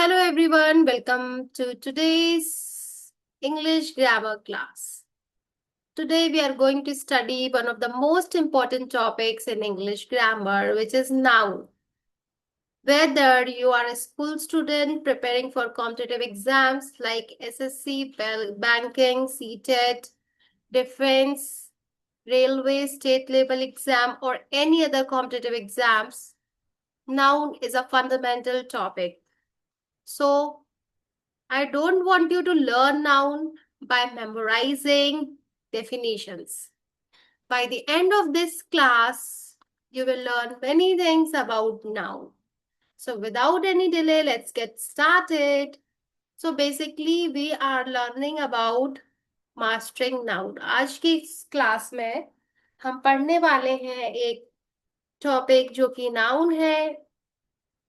Hello everyone, welcome to today's English grammar class. Today we are going to study one of the most important topics in English grammar, which is noun. Whether you are a school student preparing for competitive exams like SSC, banking, CTET, defense, railway, state level exam, or any other competitive exams, noun is a fundamental topic. So, I don't want you to learn noun by memorizing definitions. By the end of this class, you will learn many things about noun. So without any delay, let's get started. So basically, we are learning about mastering noun. आज की इस class में हम पढ़ने वाले हैं एक topic जो कि नाउन है।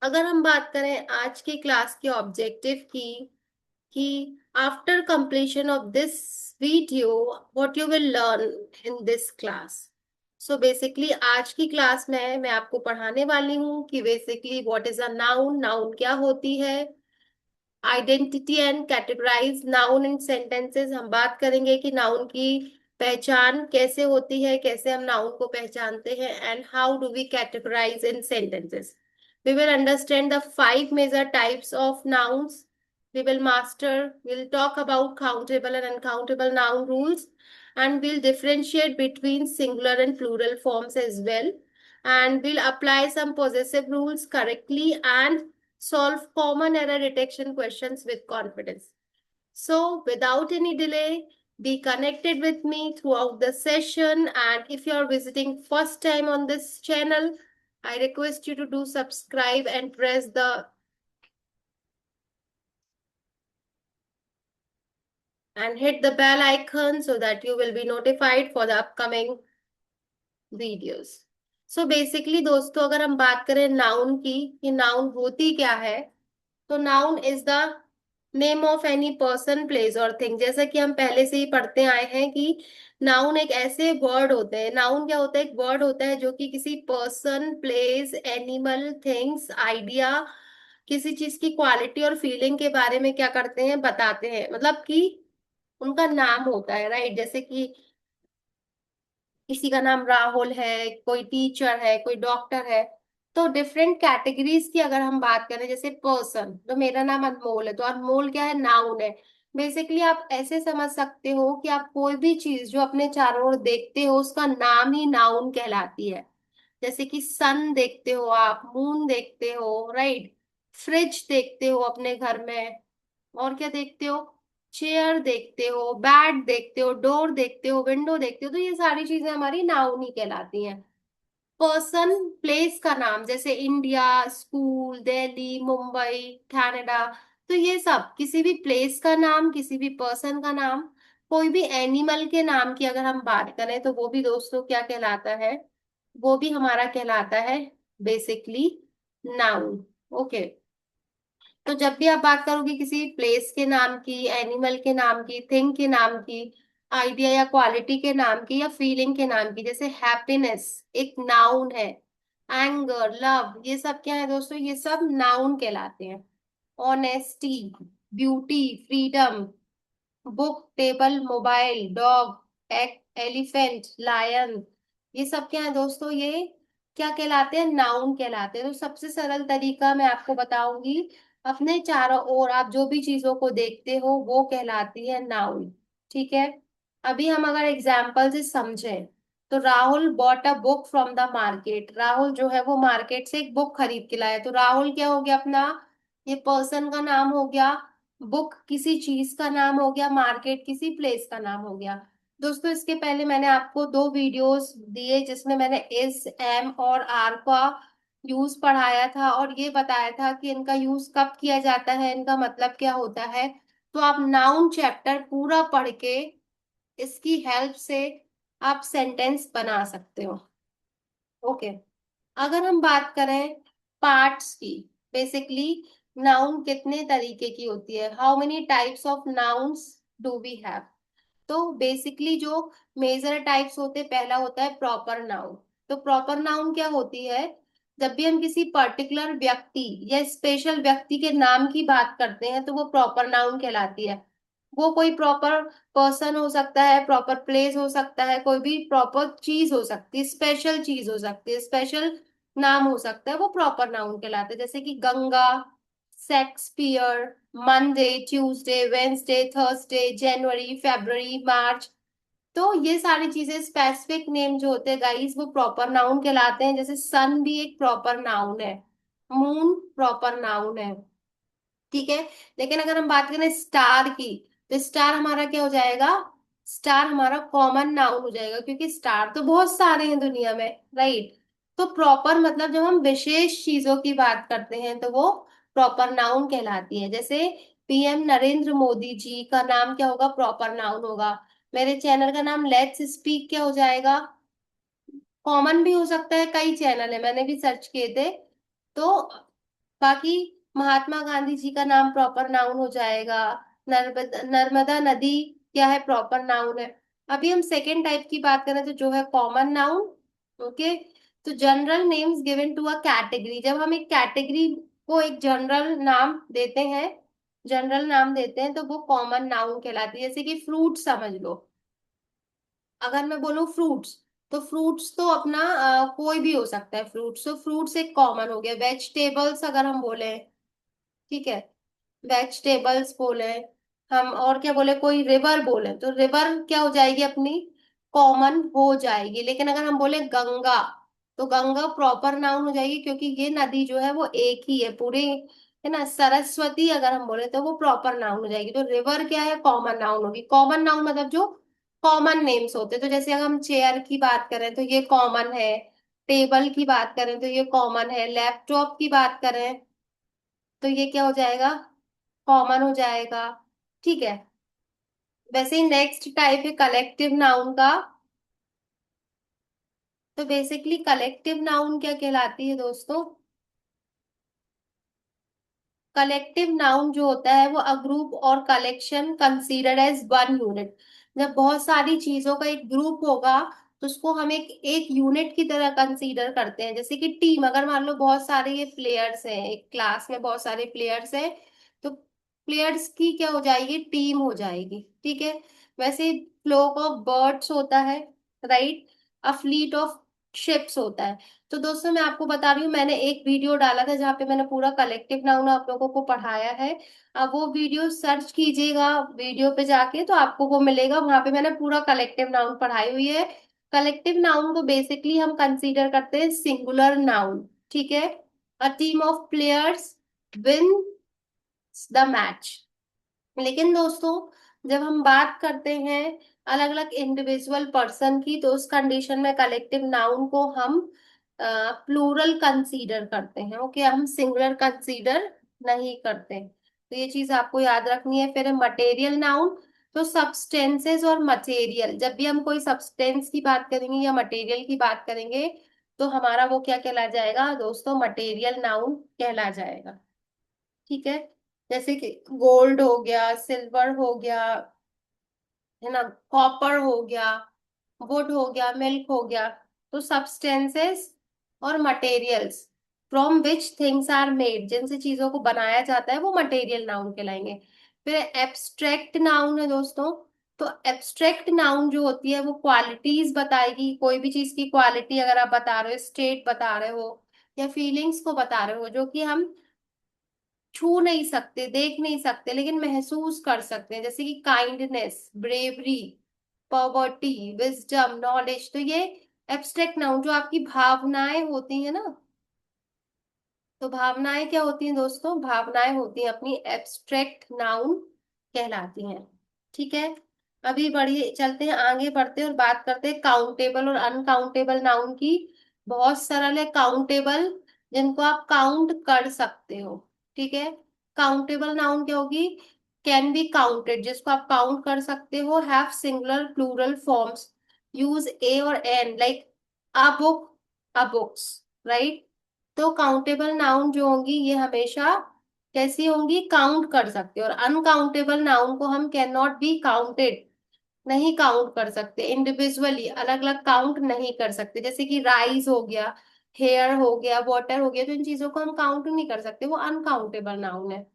अगर हम बात करें आज की क्लास के ऑब्जेक्टिव की कि after completion of this video what you will learn in this class. So basically आज की क्लास में मैं आपको पढ़ाने वाली हूँ कि basically what is a noun, noun क्या होती है, identity and categorize noun in sentences। हम बात करेंगे कि noun की पहचान कैसे होती है, कैसे हम noun को पहचानते हैं, and how do we categorize in sentences. We will understand the 5 major types of nouns. We'll talk about countable and uncountable noun rules, and we'll differentiate between singular and plural forms as well. And we'll apply some possessive rules correctly and solve common error detection questions with confidence. So, without any delay, be connected with me throughout the session. And if you are visiting first time on this channel, I request you to do subscribe and press the and hit the bell icon so that you will be notified for the upcoming videos. So basically दोस्तों अगर हम बात करें noun की कि noun होती क्या है, तो noun is the name of any person place और थिंग। जैसा कि हम पहले से ही पढ़ते आए हैं कि नाउन एक ऐसे वर्ड होते हैं। नाउन क्या होता है? एक वर्ड होता है जो कि किसी person, place, animal, things, idea, किसी चीज की क्वालिटी और फीलिंग के बारे में क्या करते हैं, बताते हैं। मतलब कि उनका नाम होता है, राइट। जैसे कि किसी का नाम राहुल है, कोई टीचर है, कोई डॉक्टर है। तो डिफरेंट कैटेगरीज की अगर हम बात करें, जैसे पर्सन, तो मेरा नाम अनमोल है, तो अनमोल क्या है? नाउन है। बेसिकली आप ऐसे समझ सकते हो कि आप कोई भी चीज जो अपने चारों ओर देखते हो उसका नाम ही नाउन कहलाती है। जैसे कि सन देखते हो आप, मून देखते हो, राइट। फ्रिज देखते हो अपने घर में, और क्या देखते हो? चेयर देखते हो, बैट देखते हो, डोर देखते हो, विंडो देखते हो। तो ये सारी चीजें हमारी नाउन ही कहलाती हैं। पर्सन, प्लेस का नाम, जैसे India, school, Delhi, Mumbai, Canada. तो ये सब किसी भी प्लेस का नाम, किसी भी पर्सन का नाम। कोई भी एनिमल के नाम की अगर हम बात करें तो वो भी दोस्तों क्या कहलाता है? वो भी हमारा कहलाता है बेसिकली नाउन। ओके। तो जब भी आप बात करोगे किसी प्लेस के नाम की, एनिमल के नाम की, थिंग के नाम की, आइडिया या क्वालिटी के नाम की, या फीलिंग के नाम की, जैसे हैप्पीनेस एक नाउन है, एंगर, लव, ये सब क्या है दोस्तों? ये सब नाउन कहलाते हैं। Honesty, beauty, freedom, book, table, mobile, dog, elephant, lion, ये सब क्या है दोस्तों? ये क्या कहलाते हैं? नाउन कहलाते हैं। तो सबसे सरल तरीका मैं आपको बताऊंगी, अपने चारों ओर आप जो भी चीजों को देखते हो वो कहलाती है नाउन। ठीक है। अभी हम अगर एग्जाम्पल से समझें, तो Rahul bought a book from the market. Rahul जो है वो मार्केट से एक बुक खरीद के लाया। तो राहुल क्या हो गया अपना? ये पर्सन का नाम हो गया, बुक किसी चीज का नाम हो गया, मार्केट किसी प्लेस का नाम हो गया। दोस्तों इसके पहले मैंने आपको 2 वीडियोस दिए जिसमें मैंने इस, एम और आर का यूज पढ़ाया था और ये बताया था कि इनका यूज कब किया जाता है, इनका मतलब क्या होता है। तो आप नाउन चैप्टर पूरा पढ़ के इसकी हेल्प से आप सेंटेंस बना सकते हो। ओके। अगर हम बात करें पार्ट्स की, बेसिकली नाउन कितने तरीके की होती है, how many types of nouns do we have. तो बेसिकली जो मेजर टाइप्स होते हैं, पहला होता है प्रॉपर नाउन। तो प्रॉपर नाउन क्या होती है? जब भी हम किसी पर्टिकुलर व्यक्ति या स्पेशल व्यक्ति के नाम की बात करते हैं तो वो प्रॉपर नाउन कहलाती है। वो कोई प्रॉपर पर्सन हो सकता है, प्रॉपर प्लेस हो सकता है, कोई भी प्रॉपर चीज हो सकती है, स्पेशल चीज हो सकती है, स्पेशल नाम हो सकता है, वो प्रॉपर नाउन कहलाता है। जैसे कि Ganga, Shakespeare, Monday, Tuesday, Wednesday, Thursday, जनवरी, फेब्रुअरी, मार्च। तो ये सारी चीजें स्पेसिफिक नेम जो होते हैं गाइस, वो प्रॉपर नाउन कहलाते हैं। जैसे सन भी एक प्रॉपर नाउन है, मून प्रॉपर नाउन है, ठीक है। लेकिन अगर हम बात करें स्टार की, तो स्टार हमारा क्या हो जाएगा? स्टार हमारा कॉमन नाउन हो जाएगा, क्योंकि स्टार तो बहुत सारे हैं दुनिया में, राइट। तो प्रॉपर मतलब जब हम विशेष चीजों की बात करते हैं तो वो प्रॉपर नाउन कहलाती है। जैसे पीएम नरेंद्र मोदी जी का नाम क्या होगा? प्रॉपर नाउन होगा। मेरे चैनल का नाम लेट्स स्पीक क्या हो जाएगा? कॉमन भी हो सकता है, कई चैनल है, मैंने भी सर्च किए थे। तो बाकी महात्मा गांधी जी का नाम प्रॉपर नाउन हो जाएगा। नर्मदा नदी क्या है? प्रॉपर नाउन है। अभी हम सेकेंड टाइप की बात करें तो जो है कॉमन नाउन। ओके। तो general names given to a category, जब हम एक कैटेगरी को एक जनरल नाम देते हैं, जनरल नाम देते हैं तो वो कॉमन नाउन कहलाती है। जैसे कि फ्रूट समझ लो, अगर मैं बोलूँ फ्रूट्स, तो फ्रूट्स तो अपना कोई भी हो सकता है फ्रूट्स, तो फ्रूट्स एक कॉमन हो गया। वेजिटेबल्स अगर हम बोले, ठीक है, वेजिटेबल्स बोले हम, और क्या बोले, कोई रिवर बोले तो रिवर क्या हो जाएगी अपनी? कॉमन हो जाएगी। लेकिन अगर हम बोले गंगा, तो गंगा प्रॉपर नाउन हो जाएगी, क्योंकि ये नदी जो है वो एक ही है पूरे, है ना। सरस्वती अगर हम बोले तो वो प्रॉपर नाउन हो जाएगी। तो रिवर क्या है? कॉमन नाउन होगी। कॉमन नाउन मतलब जो कॉमन नेम्स होते हैं। तो जैसे अगर हम चेयर की बात करें तो ये कॉमन है, टेबल की बात करें तो ये कॉमन है, लैपटॉप की बात करें तो ये क्या हो जाएगा? कॉमन हो जाएगा, ठीक है। वैसे ही नेक्स्ट टाइप है कलेक्टिव नाउन का। तो बेसिकली कलेक्टिव नाउन क्या कहलाती है दोस्तों? कलेक्टिव नाउन जो होता है वो अ ग्रुप और collection considered as one unit. जब बहुत सारी चीजों का एक ग्रुप होगा तो उसको हम एक यूनिट की तरह कंसीडर करते हैं। जैसे कि टीम, अगर मान लो बहुत सारे ये प्लेयर्स हैं, एक क्लास में बहुत सारे प्लेयर्स हैं, तो प्लेयर्स की क्या हो जाएगी? टीम हो जाएगी, ठीक है। वैसे फ्लोक ऑफ बर्ड्स होता है, right. A fleet of ships होता है। तो दोस्तों मैं आपको बता रही हूँ, मैंने एक वीडियो डाला था जहाँ पे मैंने पूरा कलेक्टिव नाउन आप लोगों को पढ़ाया है। अब वो वीडियो सर्च कीजिएगा वीडियो पे जाके, तो आपको वो मिलेगा, वहां पे मैंने पूरा कलेक्टिव नाउन पढ़ाई हुई है। कलेक्टिव नाउन को बेसिकली हम कंसीडर करते हैं सिंगुलर नाउन, ठीक है। A team of players win the match. लेकिन दोस्तों जब हम बात करते हैं अलग अलग इंडिविजुअल पर्सन की, तो उस कंडीशन में कलेक्टिव नाउन को हम प्लूरल कंसीडर करते हैं। ओके, हम सिंगुलर कंसीडर नहीं करते। तो ये चीज आपको याद रखनी है। फिर मटेरियल नाउन, तो सब्सटेंसेस और मटेरियल, जब भी हम कोई सब्सटेंस की बात करेंगे या मटेरियल की बात करेंगे तो हमारा वो क्या कहला जाएगा दोस्तों? मटेरियल नाउन कहला जाएगा, ठीक है। जैसे कि गोल्ड हो गया, सिल्वर हो गया, है ना, कॉपर हो गया, वुड हो गया, मिल्क हो गया। तो सब्सटेंसेस और materials from which things are made, जिनसे चीजों को बनाया जाता है वो मटेरियल नाउन कहलाएंगे। फिर एब्स्ट्रैक्ट नाउन है दोस्तों। तो एब्स्ट्रैक्ट नाउन जो होती है वो क्वालिटीज बताएगी, कोई भी चीज की क्वालिटी अगर आप बता रहे हो, स्टेट बता रहे हो, या फीलिंग्स को बता रहे हो, जो कि हम छू नहीं सकते, देख नहीं सकते, लेकिन महसूस कर सकते हैं। जैसे कि kindness, bravery, poverty, wisdom, knowledge. तो ये एब्स्ट्रैक्ट नाउन, जो आपकी भावनाएं होती है ना, तो भावनाएं क्या होती हैं दोस्तों? भावनाएं होती हैं अपनी, एब्स्ट्रैक्ट नाउन कहलाती हैं, ठीक है। अभी बढ़िए चलते हैं, आगे बढ़ते हैं और बात करते हैं काउंटेबल और अनकाउंटेबल नाउन की। बहुत सरल है काउंटेबल, जिनको आप काउंट कर सकते हो, ठीक है। काउंटेबल नाउन क्या होगी? कैन बी काउंटेड, जिसको आप काउंट कर सकते हो। Have singular plural forms, use a और an, like a book, a books, right. तो काउंटेबल नाउन जो होंगी ये हमेशा कैसी होंगी? काउंट कर सकते हो। और अनकाउंटेबल नाउन को हम कैन नॉट बी काउंटेड, नहीं काउंट कर सकते, इंडिविजुअली अलग अलग काउंट नहीं कर सकते। जैसे कि राइस हो गया, हेयर हो गया, वाटर हो गया, तो इन चीजों को हम काउंट नहीं कर सकते, वो अनकाउंटेबल नाउन है।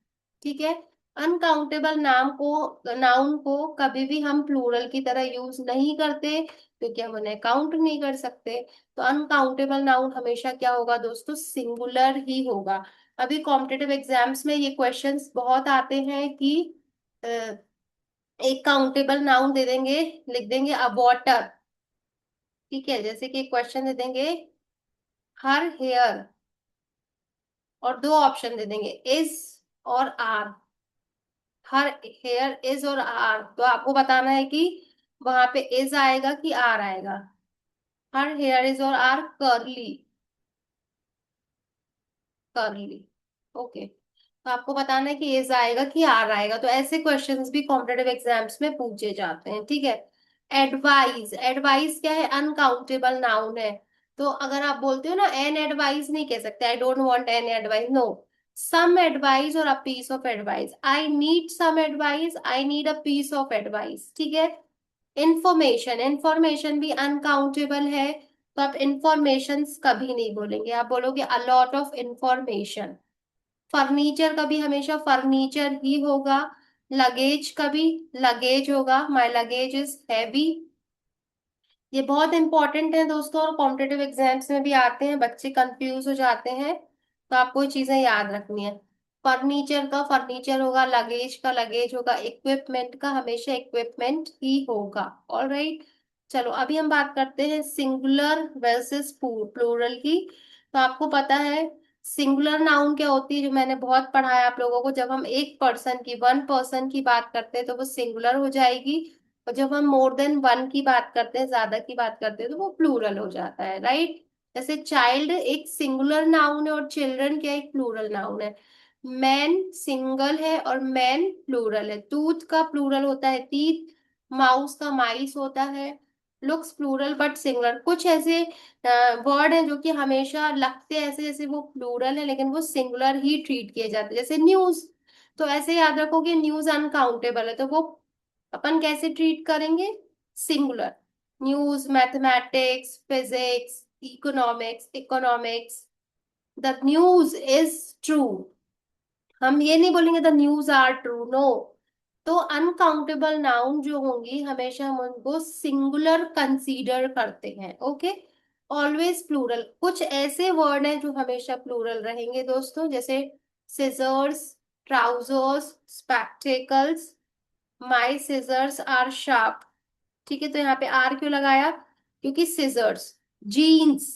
ठीक है। अनकाउंटेबल नाउन को कभी भी हम प्लूरल की तरह यूज नहीं करते, क्योंकि हम उन्हें काउंट नहीं कर सकते। तो अनकाउंटेबल नाउन हमेशा क्या होगा दोस्तों, सिंगुलर ही होगा। अभी कॉम्पिटेटिव एग्जाम्स में ये क्वेश्चंस बहुत आते हैं कि अ, एक काउंटेबल नाउन दे देंगे, लिख देंगे अ वाटर। ठीक है, जैसे कि क्वेश्चन दे देंगे हर हेयर, और दो ऑप्शन दे देंगे इज और आर। हर हेयर इज और आर, तो आपको बताना है कि वहां पे इज आएगा कि आर आएगा। हर हेयर इज और आर कर्ली, कर्ली। ओके, तो आपको बताना है कि इज आएगा कि आर आएगा। तो ऐसे क्वेश्चंस भी कॉम्पिटेटिव एग्जाम्स में पूछे जाते हैं। ठीक है। एडवाइज, एडवाइस क्या है, अनकाउंटेबल नाउन है। तो अगर आप बोलते हो ना एन एडवाइस, नहीं कह सकते I don't want an advice, no. Some advice और a piece of advice, I need some advice, I need a piece of advice. ठीक है। इंफॉर्मेशन, इंफॉर्मेशन भी अनकाउंटेबल है, तो आप इंफॉर्मेशन कभी नहीं बोलेंगे, आप बोलोगे a lot of information. Furniture कभी हमेशा फर्नीचर ही होगा। लगेज कभी लगेज होगा, माई लगेज इज हैवी। ये बहुत इंपॉर्टेंट है दोस्तों, और कॉम्पिटेटिव एग्जाम्स में भी आते हैं, बच्चे कंफ्यूज हो जाते हैं, तो आपको ये चीजें याद रखनी है। फर्नीचर का फर्नीचर होगा, लगेज का लगेज होगा, इक्विपमेंट का हमेशा इक्विपमेंट ही होगा। ऑलराइट। चलो अभी हम बात करते हैं सिंगुलर वर्सेस प्लूरल की। तो आपको पता है सिंगुलर नाउन क्या होती है, जो मैंने बहुत पढ़ा है आप लोगों को, जब हम एक पर्सन की, वन पर्सन की बात करते हैं तो वो सिंगुलर हो जाएगी, और जब हम मोर देन वन की बात करते हैं, ज्यादा की बात करते हैं, तो वो प्लूरल हो जाता है। राइट। जैसे चाइल्ड एक सिंगुलर नाउन है, और चिल्ड्रन क्या एक प्लूरल नाउन है। मैन सिंगल है और मैन प्लूरल है। टूथ का प्लूरल होता है टीथ, माउस का माइस होता है। Looks plural but singular. कुछ ऐसे वर्ड हैं जो कि हमेशा लगते हैं ऐसे जैसे वो प्लूरल है, लेकिन वो सिंगुलर ही ट्रीट किए जाते हैं, जैसे न्यूज। तो ऐसे याद रखो कि न्यूज अनकाउंटेबल है, तो वो अपन कैसे ट्रीट करेंगे, singular. News, mathematics, physics, economics, economics, the news is true. हम ये नहीं बोलेंगे the news are true, no. तो अनकाउंटेबल नाउन जो होंगी हमेशा हम उनको सिंगुलर कंसीडर करते हैं। ओके। Always plural. कुछ ऐसे वर्ड हैं जो हमेशा प्लूरल रहेंगे दोस्तों, जैसे scissors, trousers, spectacles, my scissors are sharp. ठीक है, तो यहाँ पे आर क्यों लगाया, क्योंकि सिजर्स, जीन्स,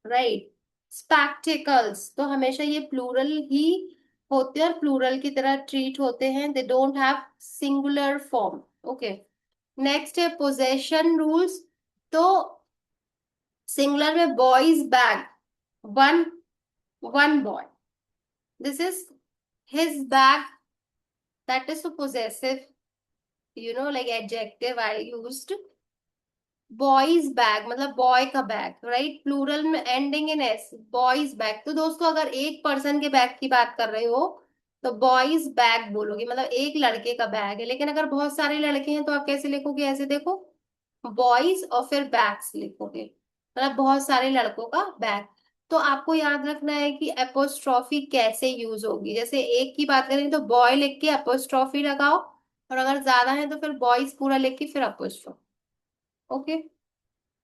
राइट, स्पेक्टिकल्स, तो हमेशा ये प्लूरल ही होते हैं और प्लूरल की तरह ट्रीट होते हैं, they don't have singular form. Okay. Next है पोजेशन रूल्स। तो सिंगुलर में boys bag, one, one boy, this is his bag, that is possessive, like adjective I used। Boys bag मतलब बॉय का bag, right, plural में ending in S, boys bag. तो दोस्तों अगर एक पर्सन के बैग की बात कर रहे हो तो बॉयज बैग बोलोगे, मतलब एक लड़के का बैग है। लेकिन अगर बहुत सारे लड़के हैं तो आप कैसे लिखोगे, ऐसे देखो, बॉयज और फिर बैग्स लिखोगे, मतलब बहुत सारे लड़कों का बैग। तो आपको याद रखना है कि एपोस्ट्रॉफी कैसे यूज होगी, जैसे एक की बात करें तो बॉय लिख के एपोस्ट्रॉफी लगाओ, और अगर ज्यादा है तो फिर बॉयज पूरा लिख के फिर एपोस्ट्रॉफी। ओके।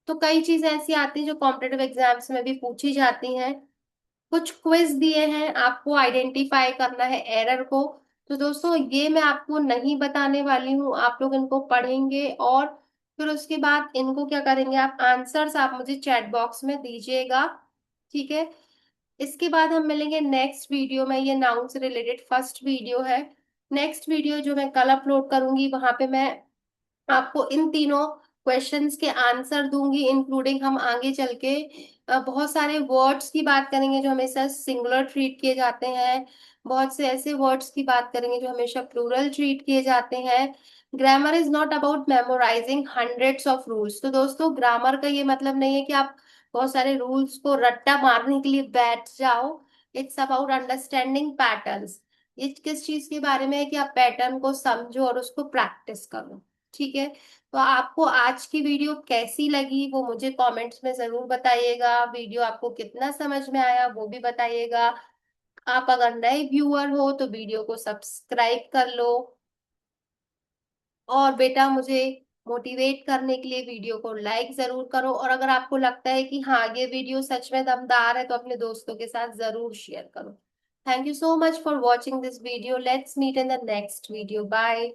तो कई चीजें ऐसी आती हैं जो कॉम्पिटेटिव एग्जाम्स में भी पूछी जाती हैं। कुछ क्विज दिए हैं, आपको आइडेंटिफाई करना है एरर को। तो दोस्तों ये मैं आपको नहीं बताने वाली हूँ, आप लोग इनको पढ़ेंगे, और फिर उसके बाद इनको क्या करेंगे, आप आंसर्स आप मुझे चैट बॉक्स में दीजिएगा। ठीक है। इसके बाद हम मिलेंगे नेक्स्ट वीडियो में, ये नाउन से रिलेटेड फर्स्ट वीडियो है। नेक्स्ट वीडियो जो मैं कल अपलोड करूंगी, वहां पे मैं आपको इन तीनों क्वेश्चंस के आंसर दूंगी, इंक्लूडिंग हम आगे चल के बहुत सारे वर्ड्स की बात करेंगे जो हमेशा सिंगुलर ट्रीट किए जाते हैं, बहुत से ऐसे वर्ड्स की बात करेंगे जो हमेशा प्लूरल ट्रीट किए जाते हैं। Grammar is not about memorising hundreds of rules. तो दोस्तों ग्रामर का ये मतलब नहीं है कि आप बहुत सारे रूल्स को रट्टा मारने के लिए बैठ जाओ। It's about understanding patterns. ये किस चीज के बारे में है कि आप पैटर्न को समझो और उसको प्रैक्टिस करो। ठीक है। तो आपको आज की वीडियो कैसी लगी वो मुझे कमेंट्स में जरूर बताइएगा। वीडियो आपको कितना समझ में आया वो भी बताइएगा। आप अगर नए व्यूअर हो तो वीडियो को सब्सक्राइब कर लो। और बेटा मुझे मोटिवेट करने के लिए वीडियो को लाइक जरूर करो। और अगर आपको लगता है कि हाँ ये वीडियो सच में दमदार है तो अपने दोस्तों के साथ जरूर शेयर करो। Thank you so much for watching this video. Let's meet in the next video. Bye.